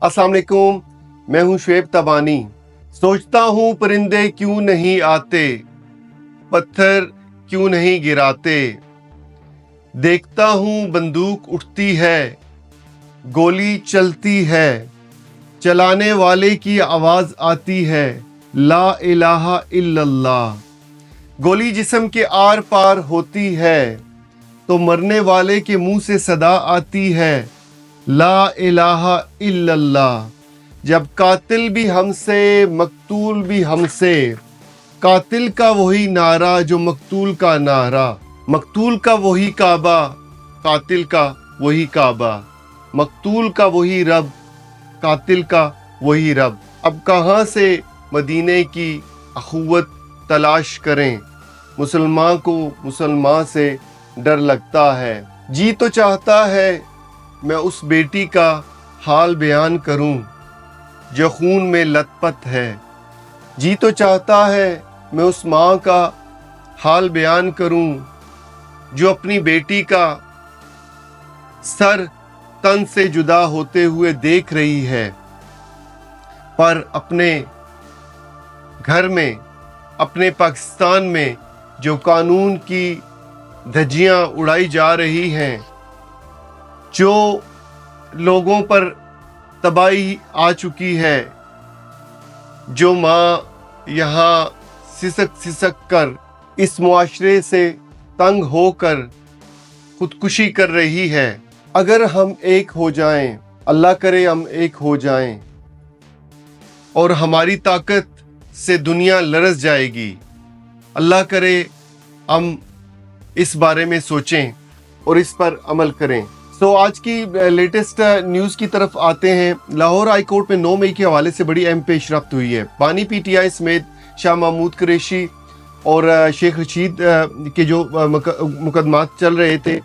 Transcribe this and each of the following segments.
अस्सलाम वालेकुम, मैं हूं शुएब तबानी। सोचता हूं परिंदे क्यों नहीं आते, पत्थर क्यों नहीं गिराते। देखता हूं बंदूक उठती है, गोली चलती है, चलाने वाले की आवाज आती है, ला इलाहा इल्लल्लाह। गोली जिस्म के आर पार होती है तो मरने वाले के मुंह से सदा आती है, ला इलाहा इल्लल्लाह। जब कातिल भी हमसे मकतूल भी हमसे, कातिल का वही नारा जो मकतूल का नारा। मकतूल का वही काबा, कातिल का वही काबा। मकतूल का वही रब, कातिल का वही रब। अब कहाँ से मदीने की अखुवत तलाश करें, मुसलमान को मुसलमान से डर लगता है। जी तो चाहता है मैं उस बेटी का हाल बयान करूं जो खून में लथपथ है। जी तो चाहता है मैं उस माँ का हाल बयान करूं जो अपनी बेटी का सर तन से जुदा होते हुए देख रही है, पर अपने घर में, अपने पाकिस्तान में जो कानून की धज्जियां उड़ाई जा रही हैं, जो लोगों पर तबाही आ चुकी है, जो माँ यहाँ सिसक सिसक कर इस मुआशरे से तंग होकर खुदकुशी कर रही है। अगर हम एक हो जाएं, अल्लाह करे हम एक हो जाएं, और हमारी ताकत से दुनिया लरस जाएगी। अल्लाह करे हम इस बारे में सोचें और इस पर अमल करें। आज की लेटेस्ट न्यूज़ की तरफ आते हैं। लाहौर हाई कोर्ट में 9 मई के हवाले से बड़ी अहम पेशरफ्त हुई है। बानी पीटीआई समेत शाह महमूद कुरैशी और शेख रशीद के जो मुकदमात चल रहे थे,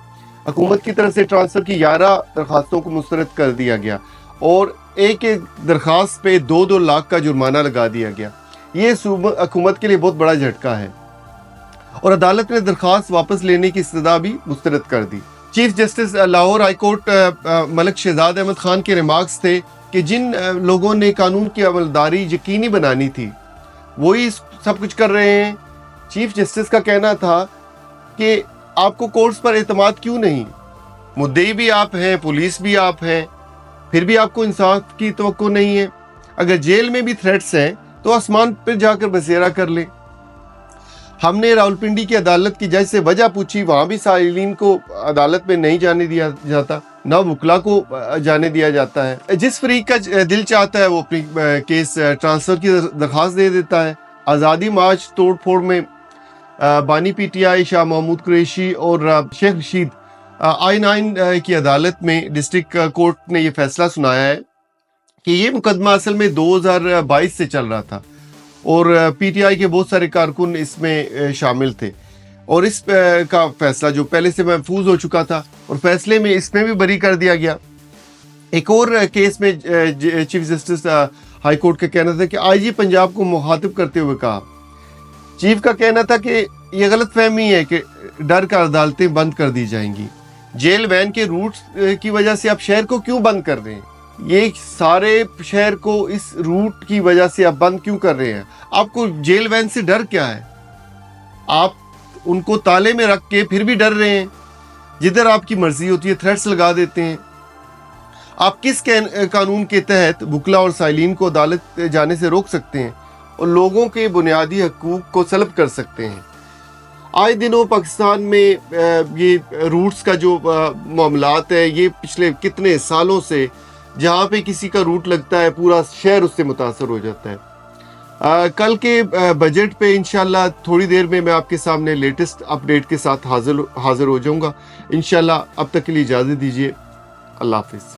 हुकूमत की तरफ से ट्रांसफ़र की 11 दरखास्तों को मुस्तरद कर दिया गया और एक एक दरखास्त पे 2-2 लाख का जुर्माना लगा दिया गया। ये हुकूमत के लिए बहुत बड़ा झटका है और अदालत ने दरखास्त वापस लेने की इस्तदा भी मुस्तरद कर दी। Chief justice Lahore high court Malik Shahzad Ahmad Khan के रिमार्क्स थे कि जिन लोगों ने कानून की अमलदारी यकीनी बनानी थी वही सब कुछ कर रहे हैं। चीफ जस्टिस का कहना था कि आपको कोर्ट्स पर एतमाद क्यों नहीं, मुद्दई भी आप हैं, पुलिस भी आप हैं, फिर भी आपको इंसाफ की तवक्को नहीं है। अगर जेल में भी थ्रेट्स हैं तो आसमान पर जाकर बसेरा कर ले। हमने रावलपिंडी की अदालत की जज से वजह पूछी, वहाँ भी साइलिन को अदालत में नहीं जाने दिया जाता, ना वकला को जाने दिया जाता है। जिस फरीक का दिल चाहता है वो अपनी केस ट्रांसफ़र की दरख्वास्त दे देता है। आज़ादी मार्च तोड़ फोड़ में बानी पीटीआई, शाह महमूद कुरैशी और शेख रशीद I-9 की अदालत में डिस्ट्रिक्ट कोर्ट ने ये फैसला सुनाया है कि ये मुकदमा असल में 2022 से चल रहा था और पीटीआई के बहुत सारे कारकुन इसमें शामिल थे और इस का फैसला जो पहले से महफूज हो चुका था और फैसले में इसमें भी बरी कर दिया गया। एक और केस में चीफ जस्टिस हाई कोर्ट का कहना था कि आईजी पंजाब को मुखातिब करते हुए कहा, चीफ का कहना था कि ये गलत फहमी है कि डर कर अदालतें बंद कर दी जाएंगी। जेल वैन के रूट्स की वजह से आप शहर को क्यों बंद कर रहे हैं? ये सारे शहर को इस रूट की वजह से आप बंद क्यों कर रहे हैं? आपको जेल वैन से डर क्या है? आप उनको ताले में रख के फिर भी डर रहे हैं। जिधर आपकी मर्जी होती है थ्रेट्स लगा देते हैं। आप किस कानून के तहत वकला और साइलिन को अदालत जाने से रोक सकते हैं और लोगों के बुनियादी हकूक को सलब कर सकते हैं? आए दिनों पाकिस्तान में ये रूट्स का जो मामलात है, ये पिछले कितने सालों से जहाँ पे किसी का रूट लगता है पूरा शहर उससे मुतासर हो जाता है। कल के बजट पे इंशाल्लाह थोड़ी देर में मैं आपके सामने लेटेस्ट अपडेट के साथ हाजिर हो जाऊंगा इंशाल्लाह। अब तक के लिए इजाज़त दीजिए। अल्लाह हाफिज़।